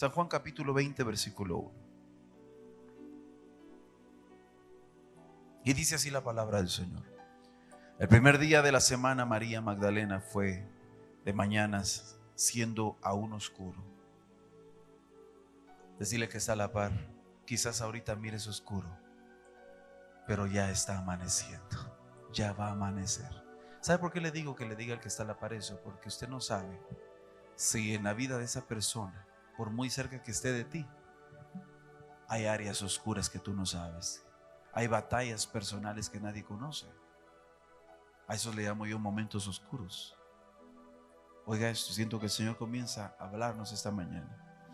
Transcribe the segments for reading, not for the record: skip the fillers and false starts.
San Juan capítulo 20, versículo 1. Y dice así la palabra del Señor. El primer día de la semana, María Magdalena fue de mañanas, siendo aún oscuro. Decirle que está a la par. Quizás ahorita mires oscuro, pero ya está amaneciendo. Ya va a amanecer. ¿Sabe por qué le digo que le diga al que está a la par eso? Porque usted no sabe si en la vida de esa persona, por muy cerca que esté de ti, hay áreas oscuras que tú no sabes. Hay batallas personales que nadie conoce. A eso le llamo yo momentos oscuros. Oiga esto, siento que el Señor comienza a hablarnos esta mañana.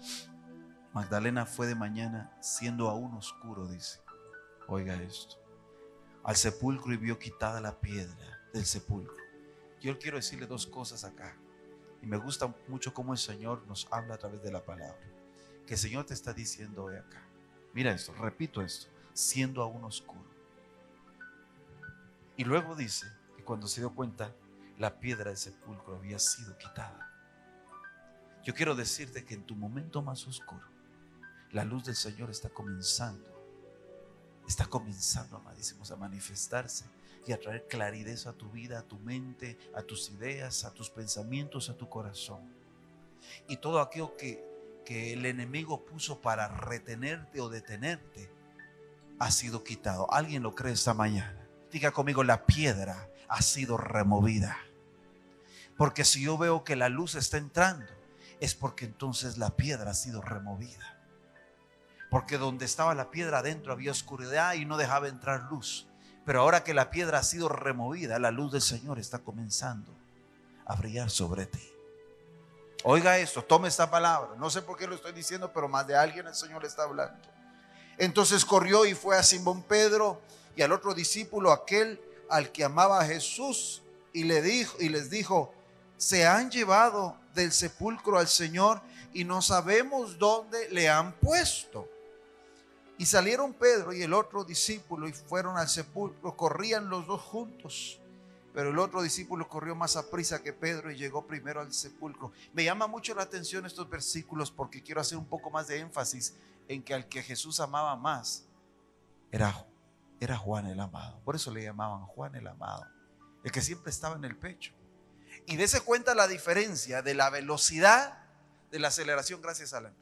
Magdalena fue de mañana siendo aún oscuro, dice. Oiga esto. Al sepulcro y vio quitada la piedra del sepulcro. Yo quiero decirle dos cosas acá. Y me gusta mucho cómo el Señor nos habla a través de la palabra. Que el Señor te está diciendo hoy acá. Mira esto, repito esto. Siendo aún oscuro. Y luego dice que cuando se dio cuenta, la piedra del sepulcro había sido quitada. Yo quiero decirte que en tu momento más oscuro, la luz del Señor está comenzando, amadísimos, a manifestarse y a traer claridad a tu vida, a tu mente, a tus ideas, a tus pensamientos, a tu corazón. Y todo aquello que el enemigo puso para retenerte o detenerte ha sido quitado. ¿Alguien lo cree esta mañana? Diga conmigo, la piedra ha sido removida. Porque si yo veo que la luz está entrando, es porque entonces la piedra ha sido removida. Porque donde estaba la piedra adentro había oscuridad y no dejaba entrar luz. Pero ahora que la piedra ha sido removida, la luz del Señor está comenzando a brillar sobre ti. Oiga esto, tome esta palabra. No sé por qué lo estoy diciendo, pero más de alguien el Señor está hablando. Entonces corrió y fue a Simón Pedro y al otro discípulo, aquel al que amaba a Jesús, y les dijo: se han llevado del sepulcro al Señor y no sabemos dónde le han puesto. Y salieron Pedro y el otro discípulo y fueron al sepulcro. Corrían los dos juntos, pero el otro discípulo corrió más aprisa que Pedro y llegó primero al sepulcro. Me llama mucho la atención estos versículos porque quiero hacer un poco más de énfasis en que al que Jesús amaba más era Juan el amado. Por eso le llamaban Juan el amado, el que siempre estaba en el pecho. Y dése cuenta la diferencia de la velocidad de la aceleración, gracias Alan,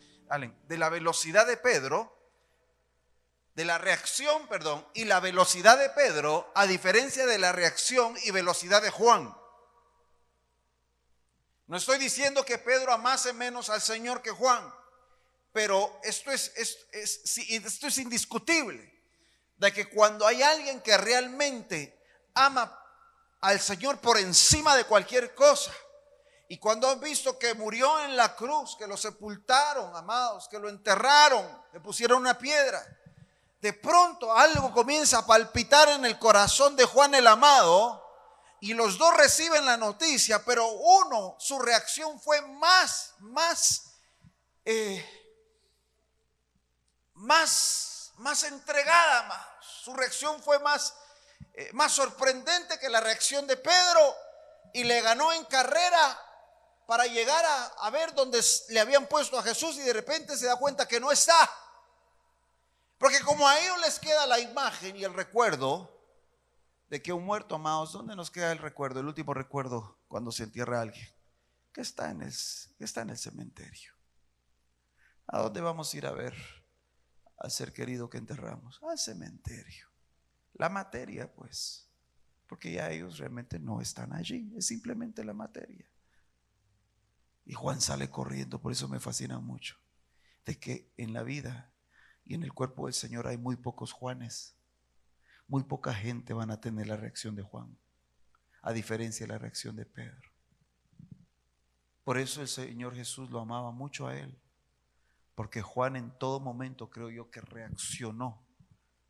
de la velocidad de Pedro, de la reacción, y la velocidad de Pedro, a diferencia de la reacción y velocidad de Juan. No estoy diciendo que Pedro amase menos al Señor que Juan, pero esto es indiscutible, de que cuando hay alguien que realmente ama al Señor por encima de cualquier cosa, y cuando han visto que murió en la cruz, que lo sepultaron, amados, que lo enterraron, le pusieron una piedra, de pronto algo comienza a palpitar en el corazón de Juan el amado, y los dos reciben la noticia, pero uno, su reacción fue más entregada, amados. Su reacción fue más sorprendente que la reacción de Pedro, y le ganó en carrera para llegar a ver dónde le habían puesto a Jesús, y de repente se da cuenta que no está. Porque como a ellos les queda la imagen y el recuerdo de que un muerto, amados, ¿dónde nos queda el recuerdo? El último recuerdo cuando se entierra a alguien, que está en el cementerio. ¿A dónde vamos a ir a ver al ser querido que enterramos? Al cementerio. La materia, pues, porque ya ellos realmente no están allí, es simplemente la materia. Y Juan sale corriendo. Por eso me fascina mucho de que en la vida y en el cuerpo del Señor hay muy pocos Juanes. Muy poca gente van a tener la reacción de Juan, a diferencia de la reacción de Pedro. Por eso el Señor Jesús lo amaba mucho a él, porque Juan en todo momento, creo yo, que reaccionó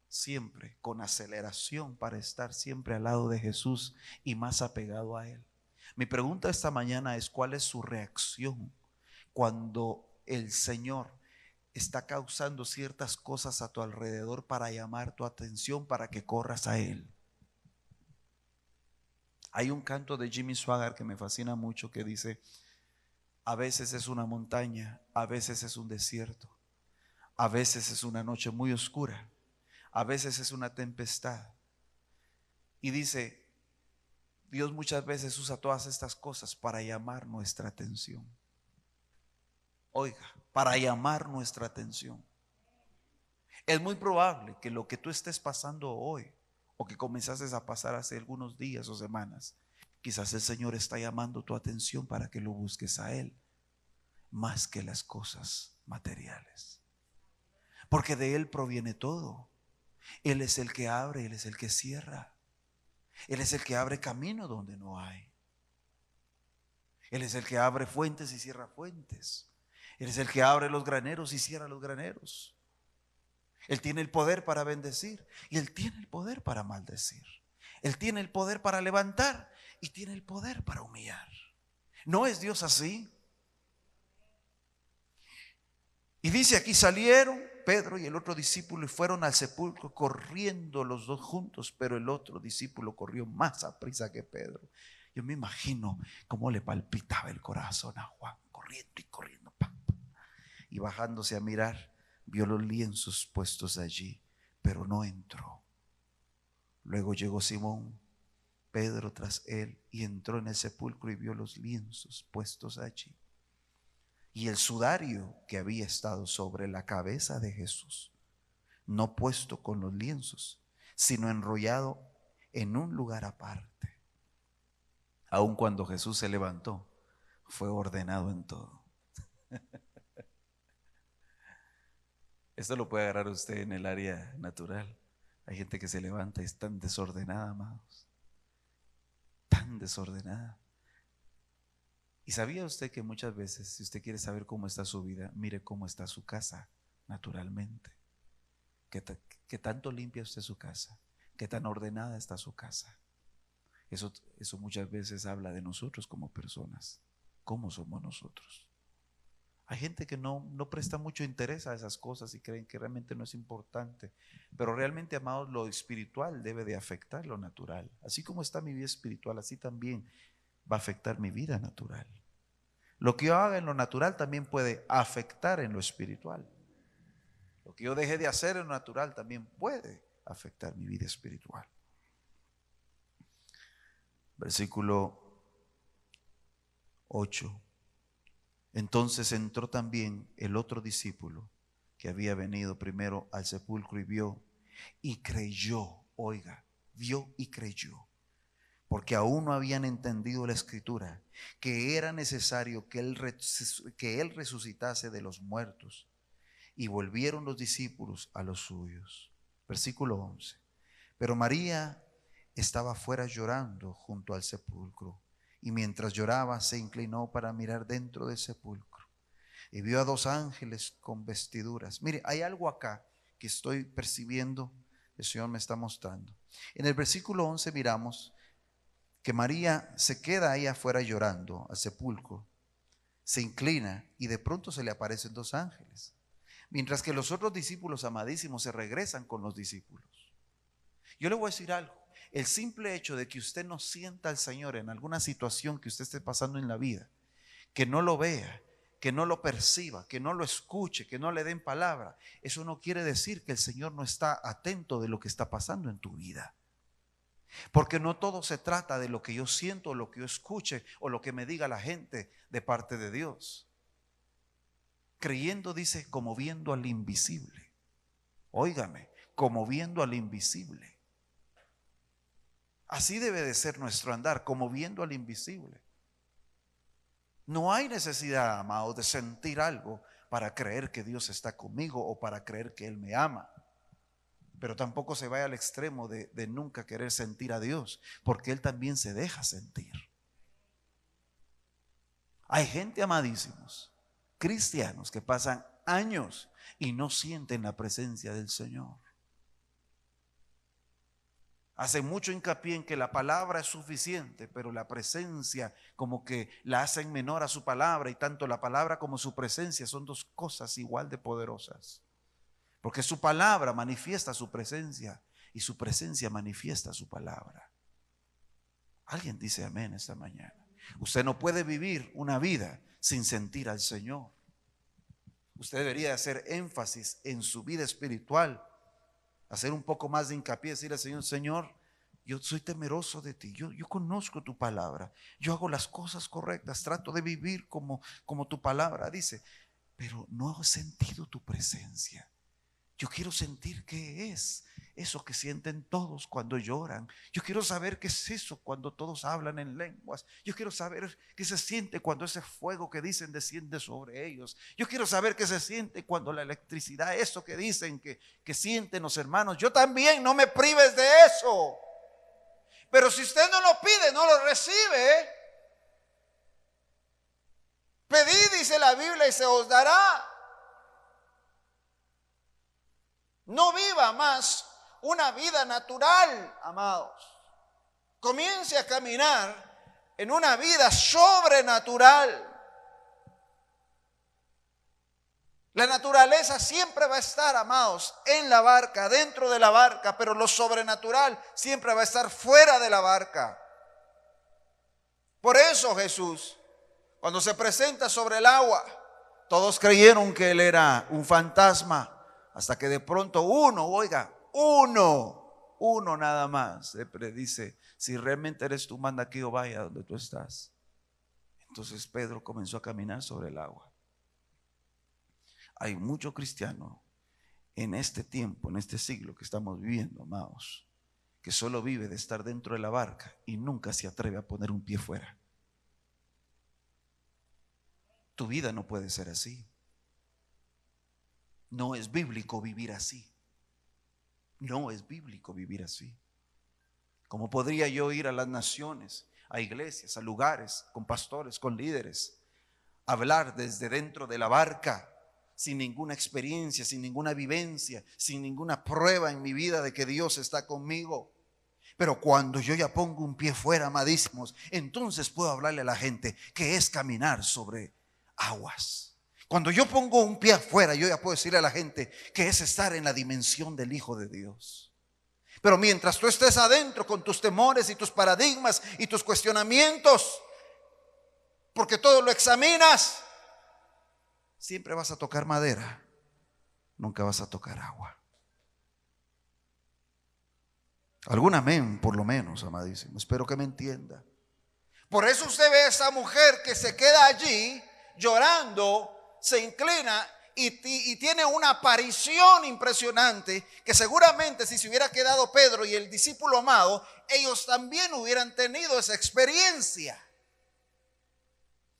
siempre con aceleración para estar siempre al lado de Jesús y más apegado a él. Mi pregunta esta mañana es: ¿cuál es su reacción cuando el Señor está causando ciertas cosas a tu alrededor para llamar tu atención, para que corras a Él? Hay un canto de Jimmy Swaggart que me fascina mucho, que dice: A veces es una montaña, a veces es un desierto, a veces es una noche muy oscura, a veces es una tempestad. Y dice, Dios muchas veces usa todas estas cosas para llamar nuestra atención. Oiga, para llamar nuestra atención. Es muy probable que lo que tú estés pasando hoy o que comenzaste a pasar hace algunos días o semanas, quizás el Señor está llamando tu atención para que lo busques a Él más que las cosas materiales. Porque de Él proviene todo. Él es el que abre, Él es el que cierra. Él es el que abre camino donde no hay. Él es el que abre fuentes y cierra fuentes. Él es el que abre los graneros y cierra los graneros. Él tiene el poder para bendecir y Él tiene el poder para maldecir. Él tiene el poder para levantar y tiene el poder para humillar. ¿No es Dios así? Y dice aquí, salieron Pedro y el otro discípulo y fueron al sepulcro corriendo los dos juntos, pero el otro discípulo corrió más a prisa que Pedro. Yo me imagino cómo le palpitaba el corazón a Juan, corriendo y corriendo. Y bajándose a mirar, vio los lienzos puestos allí, pero no entró. Luego llegó Simón, Pedro tras él, y entró en el sepulcro y vio los lienzos puestos allí. Y el sudario que había estado sobre la cabeza de Jesús, no puesto con los lienzos, sino enrollado en un lugar aparte. Aun cuando Jesús se levantó, fue ordenado en todo. Esto lo puede agarrar usted en el área natural. Hay gente que se levanta y es tan desordenada, amados. Tan desordenada. ¿Y sabía usted que muchas veces, si usted quiere saber cómo está su vida, mire cómo está su casa naturalmente? ¿Qué tanto limpia usted su casa? ¿Qué tan ordenada está su casa? Eso muchas veces habla de nosotros como personas. ¿Cómo somos nosotros? Hay gente que no presta mucho interés a esas cosas y creen que realmente no es importante. Pero realmente, amados, lo espiritual debe de afectar lo natural. Así como está mi vida espiritual, así también va a afectar mi vida natural. Lo que yo haga en lo natural también puede afectar en lo espiritual. Lo que yo deje de hacer en lo natural también puede afectar mi vida espiritual. Versículo 8. Entonces entró también el otro discípulo que había venido primero al sepulcro y vio y creyó. Oiga, vio y creyó. Porque aún no habían entendido la escritura, que era necesario que él resucitase de los muertos. Y volvieron los discípulos a los suyos. Versículo 11. Pero María estaba fuera llorando junto al sepulcro. Y mientras lloraba se inclinó para mirar dentro del sepulcro. Y vio a dos ángeles con vestiduras. Mire, hay algo acá que estoy percibiendo, el Señor me está mostrando. En el versículo 11 miramos que María se queda ahí afuera llorando al sepulcro, se inclina y de pronto se le aparecen dos ángeles, mientras que los otros discípulos amadísimos se regresan con los discípulos. Yo le voy a decir algo, el simple hecho de que usted no sienta al Señor en alguna situación que usted esté pasando en la vida, que no lo vea, que no lo perciba, que no lo escuche, que no le den palabra, eso no quiere decir que el Señor no está atento de lo que está pasando en tu vida. Porque no todo se trata de lo que yo siento, o lo que yo escuche, o lo que me diga la gente de parte de Dios. Creyendo, dice, como viendo al invisible. Óigame, como viendo al invisible. Así debe de ser nuestro andar, como viendo al invisible. No hay necesidad, amados, de sentir algo para creer que Dios está conmigo o para creer que Él me ama. Pero tampoco se vaya al extremo de nunca querer sentir a Dios, porque Él también se deja sentir. Hay gente, amadísimos, cristianos, que pasan años y no sienten la presencia del Señor. Hacen mucho hincapié en que la palabra es suficiente, pero la presencia como que la hacen menor a su palabra, y tanto la palabra como su presencia son dos cosas igual de poderosas. Porque su palabra manifiesta su presencia y su presencia manifiesta su palabra. Alguien dice amén esta mañana. Usted no puede vivir una vida sin sentir al Señor. Usted debería hacer énfasis en su vida espiritual, hacer un poco más de hincapié, decirle al Señor: Señor, yo soy temeroso de ti, yo conozco tu palabra, yo hago las cosas correctas, trato de vivir como tu palabra dice, pero no he sentido tu presencia. Yo quiero sentir qué es eso que sienten todos cuando lloran. Yo quiero saber qué es eso cuando todos hablan en lenguas. Yo quiero saber qué se siente cuando ese fuego que dicen desciende sobre ellos. Yo quiero saber qué se siente cuando la electricidad, eso que dicen que sienten los hermanos. Yo también, no me prives de eso. Pero si usted no lo pide, no lo recibe. Pedid, dice la Biblia, y se os dará. No viva más una vida natural, amados. Comience a caminar en una vida sobrenatural. La naturaleza siempre va a estar, amados, en la barca, dentro de la barca, pero lo sobrenatural siempre va a estar fuera de la barca. Por eso Jesús, cuando se presenta sobre el agua, todos creyeron que él era un fantasma, hasta que de pronto uno nada más le dice: si realmente eres tú, manda que yo vaya donde tú estás. Entonces Pedro comenzó a caminar sobre el agua. Hay mucho cristiano en este tiempo, en este siglo que estamos viviendo, amados, que solo vive de estar dentro de la barca y nunca se atreve a poner un pie fuera. Tu vida no puede ser así. No es bíblico vivir así. No es bíblico vivir así. ¿Cómo podría yo ir a las naciones, a iglesias, a lugares, con pastores, con líderes, hablar desde dentro de la barca, sin ninguna experiencia, sin ninguna vivencia, sin ninguna prueba en mi vida de que Dios está conmigo? Pero cuando yo ya pongo un pie fuera, amadísimos, entonces puedo hablarle a la gente que es caminar sobre aguas. Cuando yo pongo un pie afuera, yo ya puedo decirle a la gente que es estar en la dimensión del Hijo de Dios. Pero mientras tú estés adentro con tus temores y tus paradigmas y tus cuestionamientos, porque todo lo examinas, siempre vas a tocar madera, nunca vas a tocar agua. Algún amén por lo menos, amadísimo. Espero que me entienda. Por eso usted ve a esa mujer que se queda allí llorando, se inclina y tiene una aparición impresionante, que seguramente si se hubiera quedado Pedro y el discípulo amado, ellos también hubieran tenido esa experiencia.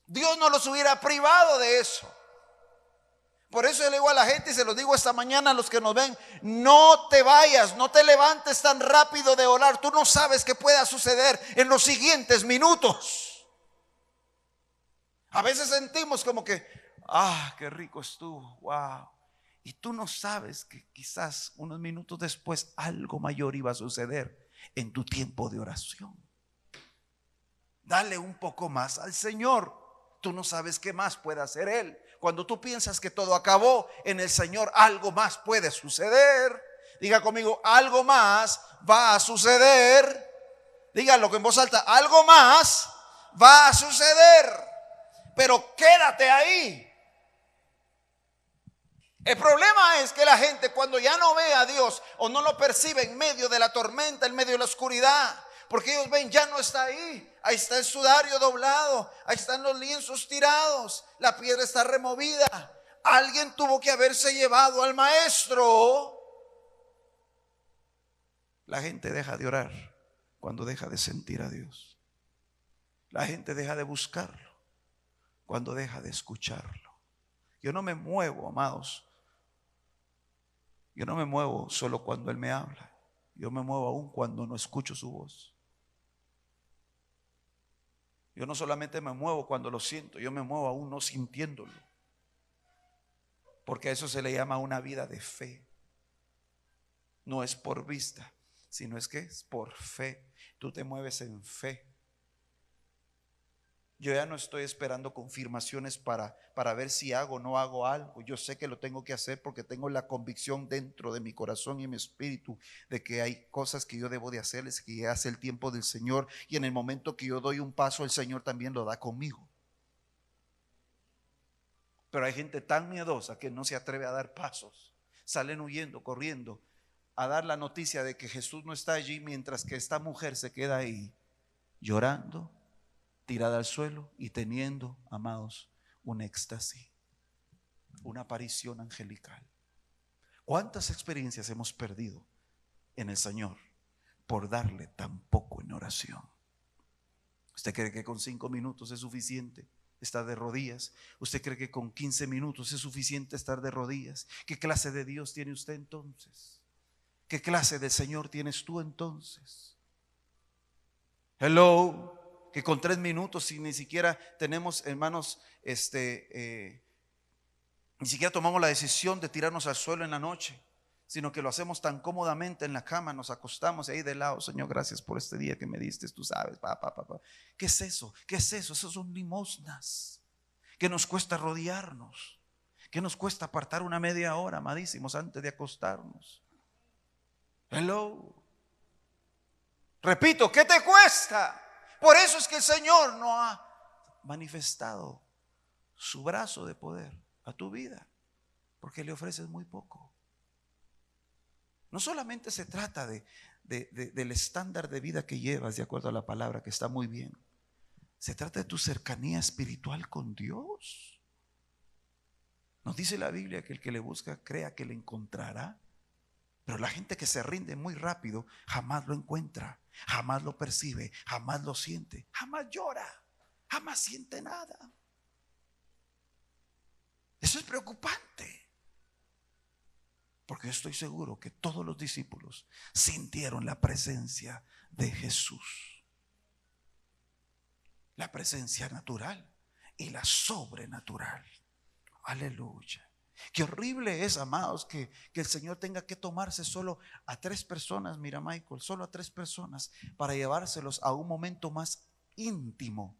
Dios no los hubiera privado de eso. Por eso yo le digo a la gente, y se lo digo esta mañana a los que nos ven: no te vayas, no te levantes tan rápido de orar. Tú no sabes qué pueda suceder en los siguientes minutos. A veces sentimos como que: qué rico estuvo, wow. Y tú no sabes que quizás unos minutos después algo mayor iba a suceder en tu tiempo de oración. Dale un poco más al Señor. Tú no sabes qué más puede hacer Él. Cuando tú piensas que todo acabó, en el Señor algo más puede suceder. Diga conmigo: algo más va a suceder. Dígalo en voz alta: algo más va a suceder. Pero quédate ahí. El problema es que la gente, cuando ya no ve a Dios o no lo percibe en medio de la tormenta, en medio de la oscuridad, porque ellos ven: ya no está ahí. Ahí está el sudario doblado, ahí están los lienzos tirados, la piedra está removida. Alguien tuvo que haberse llevado al maestro. La gente deja de orar cuando deja de sentir a Dios. La gente deja de buscarlo cuando deja de escucharlo. Yo no me muevo, amados. Yo no me muevo solo cuando Él me habla. Yo me muevo aún cuando no escucho su voz. Yo no solamente me muevo cuando lo siento, yo me muevo aún no sintiéndolo. Porque a eso se le llama una vida de fe. No es por vista, sino es que es por fe. Tú te mueves en fe. Yo ya no estoy esperando confirmaciones para ver si hago o no hago algo. Yo sé que lo tengo que hacer porque tengo la convicción dentro de mi corazón y mi espíritu de que hay cosas que yo debo de hacerles, que ya hace el tiempo del Señor, y en el momento que yo doy un paso, el Señor también lo da conmigo. Pero hay gente tan miedosa que no se atreve a dar pasos. Salen huyendo, corriendo, a dar la noticia de que Jesús no está allí, mientras que esta mujer se queda ahí llorando, tirada al suelo y teniendo, amados, un éxtasis, una aparición angelical. ¿Cuántas experiencias hemos perdido en el Señor por darle tan poco en oración? ¿Usted cree que con 5 minutos es suficiente estar de rodillas? ¿Usted cree que con 15 minutos es suficiente estar de rodillas? ¿Qué clase de Dios tiene usted entonces? ¿Qué clase de Señor tienes tú entonces? Hello, que con 3 minutos, si ni siquiera tenemos, hermanos, ni siquiera tomamos la decisión de tirarnos al suelo en la noche, sino que lo hacemos tan cómodamente en la cama, nos acostamos ahí de lado. Señor, gracias por este día que me diste, tú sabes, ¿Qué es eso? ¿Qué es eso? Esos son limosnas que nos cuesta rodearnos, que nos cuesta apartar una media hora, amadísimos, antes de acostarnos. Hello. Repito, ¿qué te cuesta? Por eso es que el Señor no ha manifestado su brazo de poder a tu vida, porque le ofreces muy poco. No solamente se trata del estándar de vida que llevas de acuerdo a la palabra, que está muy bien. Se trata de tu cercanía espiritual con Dios. Nos dice la Biblia que el que le busca crea que le encontrará. Pero la gente que se rinde muy rápido jamás lo encuentra, jamás lo percibe, jamás lo siente, jamás llora, jamás siente nada. Eso es preocupante. Porque yo estoy seguro que todos los discípulos sintieron la presencia de Jesús. La presencia natural y la sobrenatural. Aleluya. Qué horrible es, amados, que el Señor tenga que tomarse solo a 3 personas, mira Michael, solo a 3 personas para llevárselos a un momento más íntimo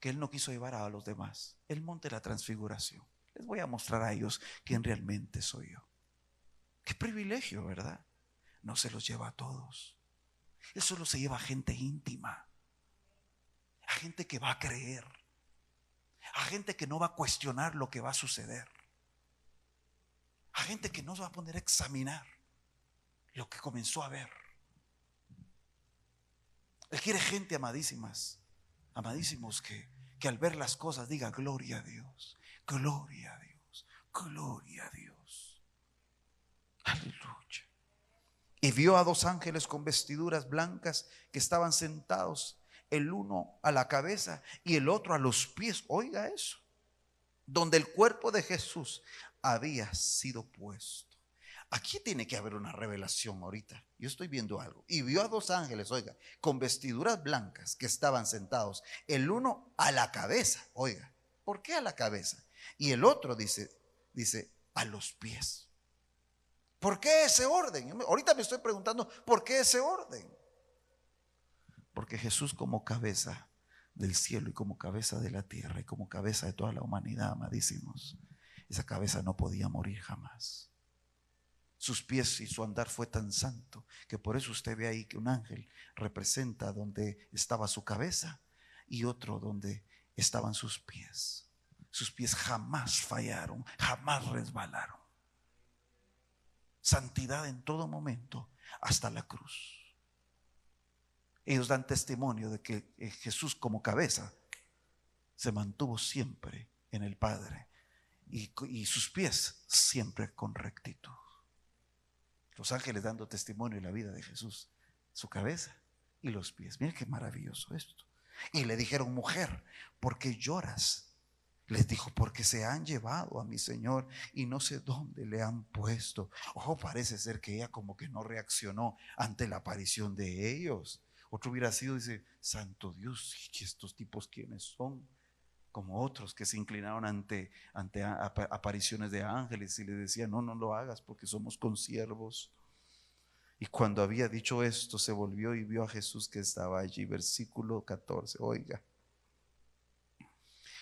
que Él no quiso llevar a los demás. El monte de la transfiguración. Les voy a mostrar a ellos quién realmente soy yo. Qué privilegio, ¿verdad? No se los lleva a todos. Él solo se lleva a gente íntima, a gente que va a creer, a gente que no va a cuestionar lo que va a suceder, a gente que no se va a poner a examinar lo que comenzó a ver. Él quiere gente, amadísimas, amadísimos, que al ver las cosas diga gloria a Dios, gloria a Dios, gloria a Dios. Aleluya. Y vio a 2 ángeles con vestiduras blancas que estaban sentados, el uno a la cabeza y el otro a los pies. Oiga eso, donde el cuerpo de Jesús había sido puesto. Aquí tiene que haber una revelación ahorita. Yo estoy viendo algo. Y vio a 2 ángeles, oiga, con vestiduras blancas que estaban sentados, el uno a la cabeza. Oiga, ¿por qué a la cabeza? Y el otro dice a los pies. ¿Por qué ese orden? Ahorita me estoy preguntando, ¿por qué ese orden? Porque Jesús, como cabeza del cielo y como cabeza de la tierra y como cabeza de toda la humanidad, amadísimos, esa cabeza no podía morir jamás. Sus pies y su andar fue tan santo que por eso usted ve ahí que un ángel representa donde estaba su cabeza y otro donde estaban sus pies. Sus pies jamás fallaron, jamás resbalaron. Santidad en todo momento hasta la cruz. Ellos dan testimonio de que Jesús, como cabeza, se mantuvo siempre en el Padre y sus pies siempre con rectitud. Los ángeles dando testimonio de la vida de Jesús, su cabeza y los pies. Miren qué maravilloso esto. Y le dijeron: mujer, ¿por qué lloras? Les dijo: porque se han llevado a mi Señor y no sé dónde le han puesto. Ojo, parece ser que ella como que no reaccionó ante la aparición de ellos. Otro hubiera sido, dice: santo Dios, ¿y estos tipos quiénes son? Como otros que se inclinaron ante apariciones de ángeles y le decían: no lo hagas porque somos consiervos. Y cuando había dicho esto, se volvió y vio a Jesús que estaba allí. Versículo 14, oiga.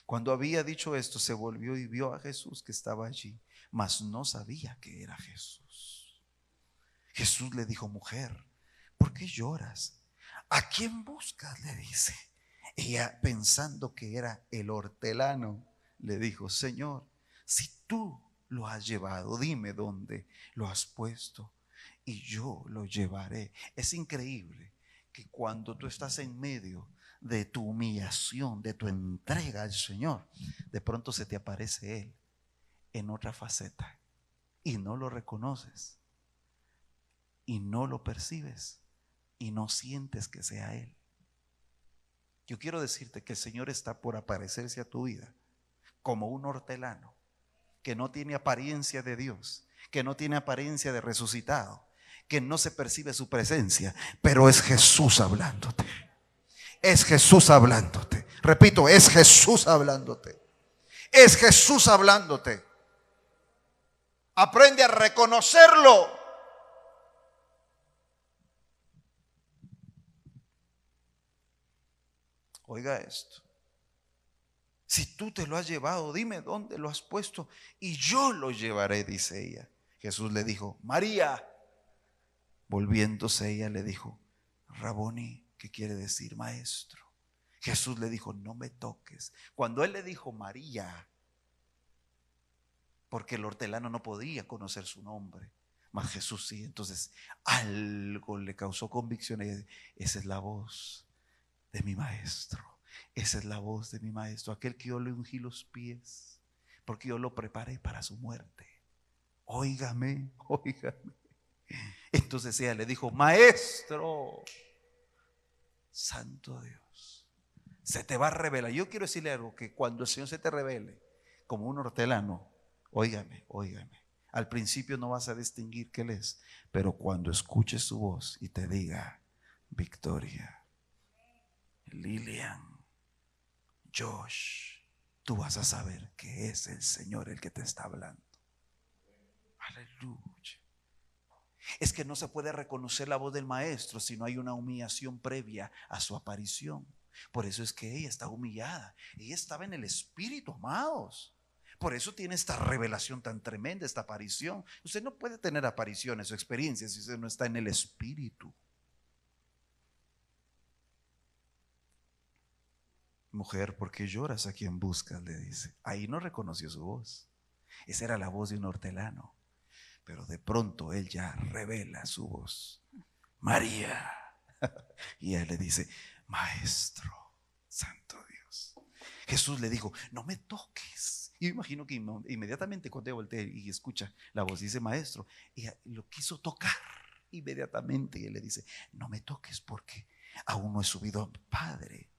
Cuando había dicho esto, se volvió y vio a Jesús que estaba allí, mas no sabía que era Jesús. Jesús le dijo: mujer, ¿por qué lloras? ¿A quién buscas?, le dice. Ella, pensando que era el hortelano, le dijo: Señor, si tú lo has llevado, dime dónde lo has puesto y yo lo llevaré. Es increíble que cuando tú estás en medio de tu humillación, de tu entrega al Señor, de pronto se te aparece Él en otra faceta y no lo reconoces y no lo percibes y no sientes que sea Él. Yo quiero decirte que el Señor está por aparecerse a tu vida como un hortelano que no tiene apariencia de Dios, que no tiene apariencia de resucitado, que no se percibe su presencia, pero es Jesús hablándote. Es Jesús hablándote. Repito, es Jesús hablándote. Es Jesús hablándote. Aprende a reconocerlo. Oiga esto. Si tú te lo has llevado, dime dónde lo has puesto y yo lo llevaré, dice ella. Jesús le dijo: María. Volviéndose ella le dijo: Raboni, que quiere decir maestro. Jesús le dijo: no me toques. Cuando él le dijo María, porque el hortelano no podía conocer su nombre, mas Jesús sí, entonces algo le causó convicción. Esa es la voz de mi maestro. Esa es la voz de mi maestro, aquel que yo le ungí los pies, porque yo lo preparé para su muerte. Óigame, óigame. Entonces ella le dijo: maestro, santo Dios, se te va a revelar. Yo quiero decirle algo, que cuando el Señor se te revele como un hortelano, óigame, óigame, al principio no vas a distinguir que Él es, pero cuando escuches su voz y te diga: Victoria, Lilian, Josh, tú vas a saber que es el Señor el que te está hablando. Aleluya. Es que no se puede reconocer la voz del maestro si no hay una humillación previa a su aparición. Por eso es que ella está humillada. Ella estaba en el espíritu, amados. Por eso tiene esta revelación tan tremenda, esta aparición. Usted no puede tener apariciones o experiencias si usted no está en el espíritu. Mujer, ¿por qué lloras? ¿A quién buscas?, le dice. Ahí no reconoció su voz. Esa era la voz de un hortelano. Pero de pronto él ya revela su voz: María. Y él le dice: maestro, santo Dios. Jesús le dijo: no me toques. Y yo imagino que inmediatamente cuando ella voltea y escucha la voz, dice maestro, ella lo quiso tocar inmediatamente. Y él le dice: no me toques, porque aún no he subido a Padre.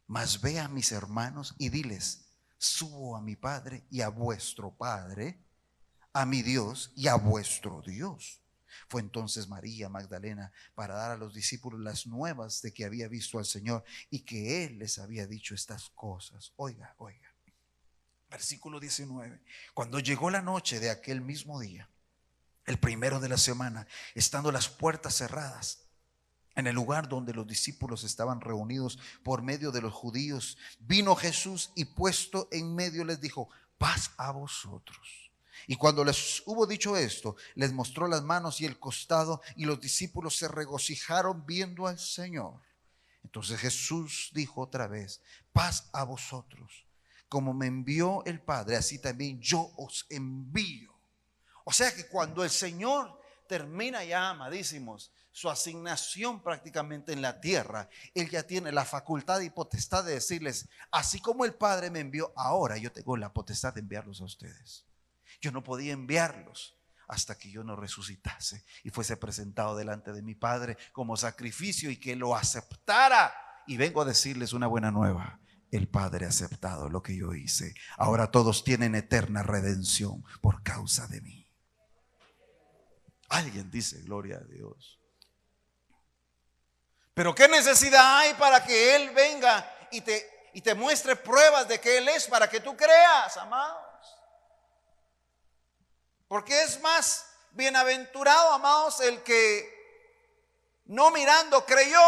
Mas ve a mis hermanos y diles: subo a mi Padre y a vuestro Padre, a mi Dios y a vuestro Dios. Fue entonces María Magdalena para dar a los discípulos las nuevas de que había visto al Señor y que Él les había dicho estas cosas. Oiga, oiga. Versículo 19. Cuando llegó la noche de aquel mismo día, el primero de la semana, estando las puertas cerradas, en el lugar donde los discípulos estaban reunidos por medio de los judíos, vino Jesús y puesto en medio les dijo: paz a vosotros. Y cuando les hubo dicho esto, les mostró las manos y el costado, y los discípulos se regocijaron viendo al Señor. Entonces Jesús dijo otra vez: paz a vosotros. Como me envió el Padre, así también yo os envío. O sea que cuando el Señor termina ya, amadísimos, su asignación prácticamente en la tierra, Él ya tiene la facultad y potestad de decirles: así como el Padre me envió, ahora yo tengo la potestad de enviarlos a ustedes. Yo no podía enviarlos hasta que yo no resucitase y fuese presentado delante de mi Padre como sacrificio y que lo aceptara. Y vengo a decirles una buena nueva: el Padre ha aceptado lo que yo hice. Ahora todos tienen eterna redención por causa de mí. Alguien dice: gloria a Dios. Pero ¿qué necesidad hay para que Él venga y te muestre pruebas de que Él es, para que tú creas, amados? Porque es más bienaventurado, amados, el que no mirando creyó.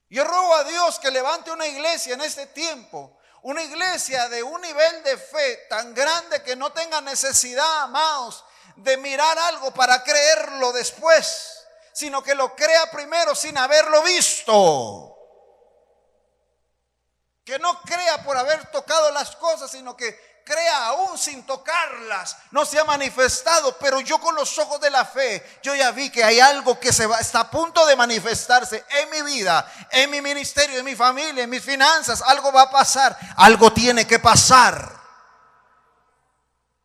Yo ruego a Dios que levante una iglesia en este tiempo, una iglesia de un nivel de fe tan grande que no tenga necesidad, amados, de mirar algo para creerlo después, sino que lo crea primero sin haberlo visto. Que no crea por haber tocado las cosas, sino que crea aún sin tocarlas. No se ha manifestado, pero yo con los ojos de la fe, yo ya vi que hay algo que está a punto de manifestarse en mi vida, en mi ministerio, en mi familia, en mis finanzas. Algo va a pasar, algo tiene que pasar.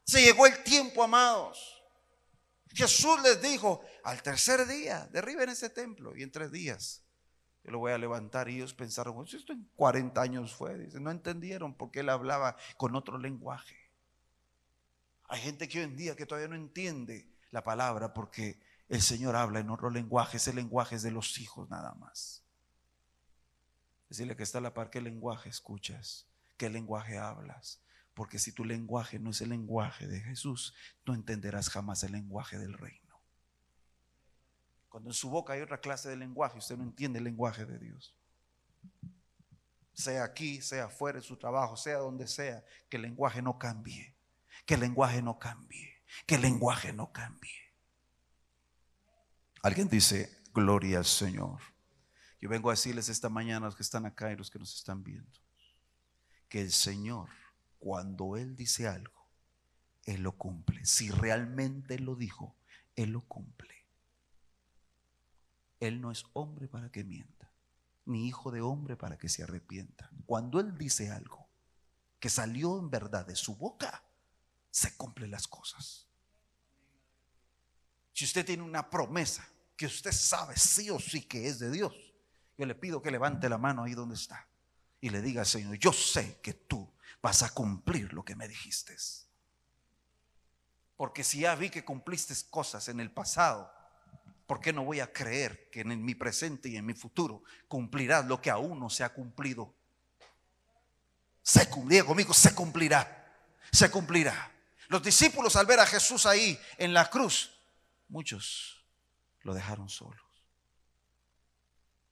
Se llegó el tiempo, amados. Jesús les dijo: al tercer día derriben ese templo y en 3 días yo lo voy a levantar. Y ellos pensaron: pues esto en 40 años fue. Dice, no entendieron porque él hablaba con otro lenguaje. Hay gente que hoy en día que todavía no entiende la palabra porque el Señor habla en otro lenguaje. Ese lenguaje es de los hijos nada más. Decirle que está a la par: ¿qué lenguaje escuchas? ¿Qué lenguaje hablas? Porque si tu lenguaje no es el lenguaje de Jesús, no entenderás jamás el lenguaje del reino. Cuando en su boca hay otra clase de lenguaje, usted no entiende el lenguaje de Dios. Sea aquí, sea fuera de su trabajo, sea donde sea, que el lenguaje no cambie. Que el lenguaje no cambie. Que el lenguaje no cambie. Alguien dice: gloria al Señor. Yo vengo a decirles esta mañana a los que están acá y los que nos están viendo, que el Señor, cuando Él dice algo, Él lo cumple. Si realmente lo dijo, Él lo cumple. Él no es hombre para que mienta, ni hijo de hombre para que se arrepienta. Cuando Él dice algo que salió en verdad de su boca, se cumplen las cosas. Si usted tiene una promesa que usted sabe sí o sí que es de Dios, yo le pido que levante la mano ahí donde está y le diga: Señor, yo sé que tú vas a cumplir lo que me dijiste. Porque si ya vi que cumpliste cosas en el pasado, ¿por qué no voy a creer que en mi presente y en mi futuro cumplirás lo que aún no se ha cumplido? Se cumplirá conmigo, se cumplirá, se cumplirá. Los discípulos, al ver a Jesús ahí en la cruz, muchos lo dejaron solos.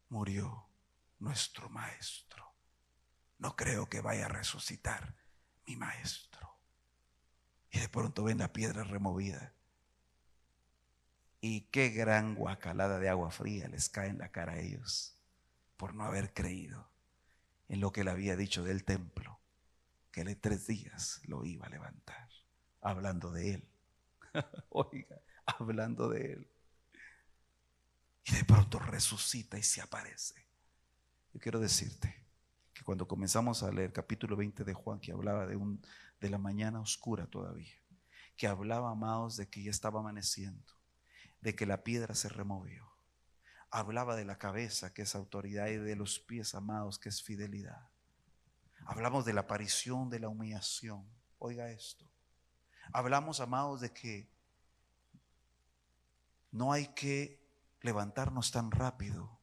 Murió nuestro maestro. No creo que vaya a resucitar mi maestro. Y de pronto ven la piedra removida. Y qué gran guacalada de agua fría les cae en la cara a ellos por no haber creído en lo que él había dicho del templo, que él en 3 días lo iba a levantar. Hablando de él. Oiga, hablando de él. Y de pronto resucita y se aparece. Yo quiero decirte que cuando comenzamos a leer capítulo 20 de Juan, que hablaba de la mañana oscura todavía, que hablaba, amados, de que ya estaba amaneciendo, de que la piedra se removió, hablaba de la cabeza, que es autoridad, y de los pies, amados, que es fidelidad. Hablamos de la aparición, de la humillación. Oiga esto. Hablamos, amados, de que no hay que levantarnos tan rápido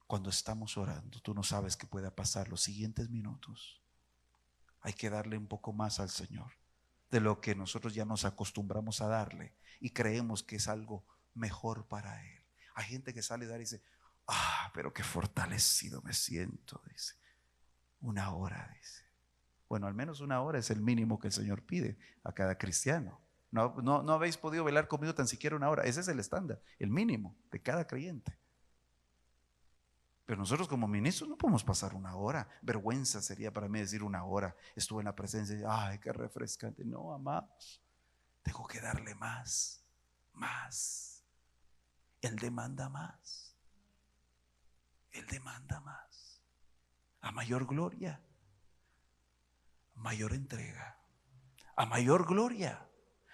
cuando estamos orando. Tú no sabes qué pueda pasar los siguientes minutos. Hay que darle un poco más al Señor de lo que nosotros ya nos acostumbramos a darle y creemos que es algo mejor para Él. Hay gente que sale a dar y dice: pero qué fortalecido me siento. Dice: 1 hora, dice. Bueno, al menos 1 hora es el mínimo que el Señor pide a cada cristiano. No habéis podido velar conmigo tan siquiera 1 hora. Ese es el estándar, el mínimo de cada creyente. Pero nosotros como ministros no podemos pasar 1 hora. Vergüenza sería para mí decir 1 hora estuve en la presencia y ay, qué refrescante. No, amados, tengo que darle más. Él demanda más. Él demanda más. A mayor gloria, mayor entrega. A mayor gloria,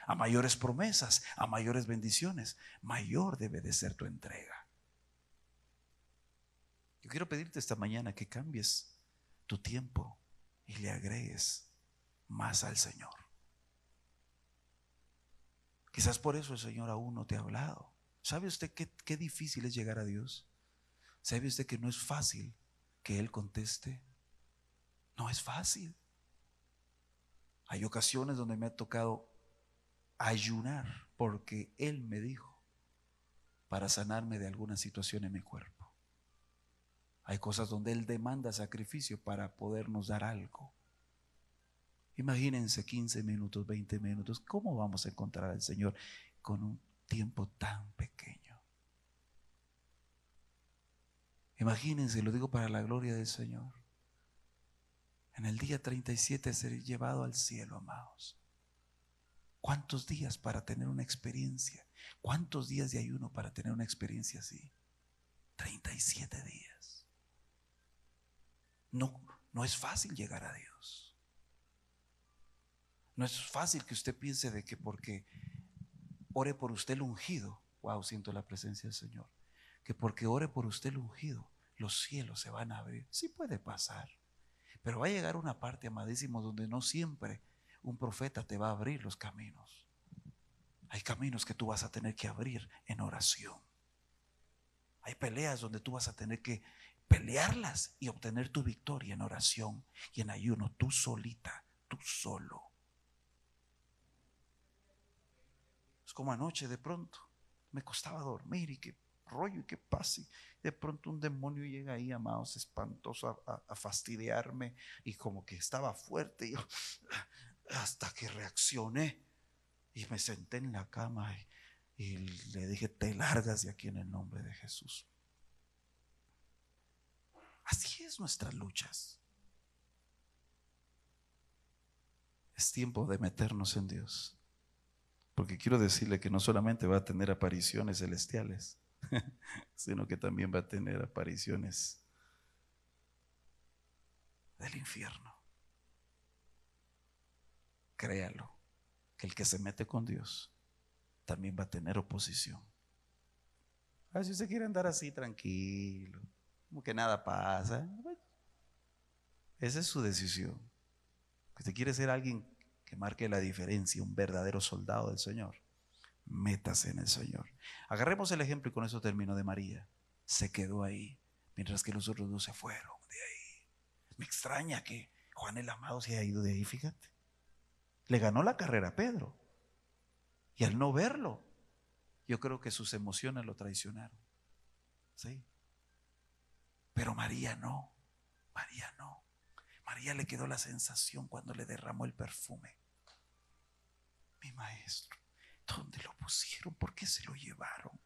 a mayores promesas, a mayores bendiciones, mayor debe de ser tu entrega. Yo quiero pedirte esta mañana que cambies tu tiempo y le agregues más al Señor. Quizás por eso el Señor aún no te ha hablado. ¿Sabe usted qué difícil es llegar a Dios? ¿Sabe usted que no es fácil que Él conteste? No es fácil. Hay ocasiones donde me ha tocado ayunar porque Él me dijo para sanarme de alguna situación en mi cuerpo. Hay cosas donde Él demanda sacrificio para podernos dar algo. Imagínense 15 minutos, 20 minutos. ¿Cómo vamos a encontrar al Señor con un tiempo tan pequeño? Imagínense, lo digo para la gloria del Señor. En el día 37 ser llevado al cielo, amados. ¿Cuántos días para tener una experiencia? ¿Cuántos días de ayuno para tener una experiencia así? 37 días. No es fácil llegar a Dios. No es fácil que usted piense de que porque ore por usted el ungido, wow, siento la presencia del Señor, que porque ore por usted el ungido, los cielos se van a abrir. Sí puede pasar, pero va a llegar una parte, amadísimo, donde no siempre un profeta te va a abrir los caminos. Hay caminos que tú vas a tener que abrir en oración. Hay peleas donde tú vas a tener que pelearlas y obtener tu victoria en oración y en ayuno, tú solita, tú solo. Es como anoche, de pronto me costaba dormir y qué rollo y qué pasa. De pronto un demonio llega ahí, amados, espantoso a fastidiarme, y como que estaba fuerte, y yo, hasta que reaccioné y me senté en la cama y le dije: te largas de aquí en el nombre de Jesús. Así es nuestras luchas. Es tiempo de meternos en Dios, porque quiero decirle que no solamente va a tener apariciones celestiales, sino que también va a tener apariciones del infierno. Créalo, que el que se mete con Dios también va a tener oposición. Si usted quiere andar así tranquilo, como que nada pasa, bueno, esa es su decisión. Si usted quiere ser alguien que marque la diferencia, un verdadero soldado del Señor, métase en el Señor. Agarremos el ejemplo, y con eso termino, de María. Se quedó ahí mientras que los otros dos se fueron de ahí. Me extraña que Juan el Amado se haya ido de ahí, fíjate. Le ganó la carrera a Pedro, y al no verlo, yo creo que sus emociones lo traicionaron. Sí. Pero María no. María no. María le quedó la sensación cuando le derramó el perfume: mi maestro, ¿dónde lo pusieron? ¿Por qué se lo llevaron?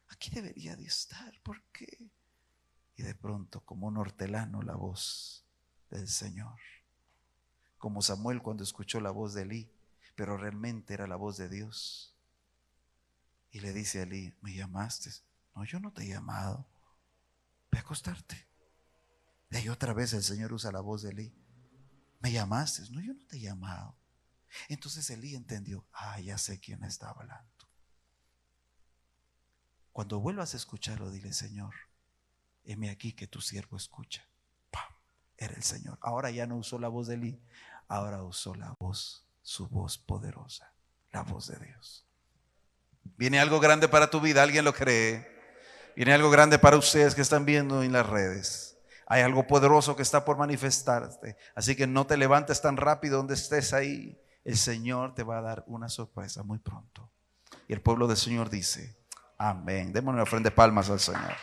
Aquí debería de estar. ¿Por qué? Y de pronto, como un hortelano, la voz del Señor, como Samuel cuando escuchó la voz de Elí, pero realmente era la voz de Dios, y le dice a Elí: ¿me llamaste? No, yo no te he llamado, ve a acostarte. Y ahí otra vez el Señor usa la voz de Elí: ¿me llamaste? No, yo no te he llamado. Entonces Elí entendió: ya sé quién está hablando. Cuando vuelvas a escucharlo, dile: Señor, heme aquí que tu siervo escucha. ¡Pam! Era el Señor. Ahora ya no usó la voz de Elí, ahora usó la voz, su voz poderosa, la voz de Dios. Viene algo grande para tu vida, ¿alguien lo cree? Viene algo grande para ustedes que están viendo en las redes. Hay algo poderoso que está por manifestarte, así que no te levantes tan rápido donde estés ahí. El Señor te va a dar una sorpresa muy pronto. Y el pueblo del Señor dice: amén. Démosle una ofrenda de palmas al Señor.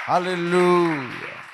Aleluya.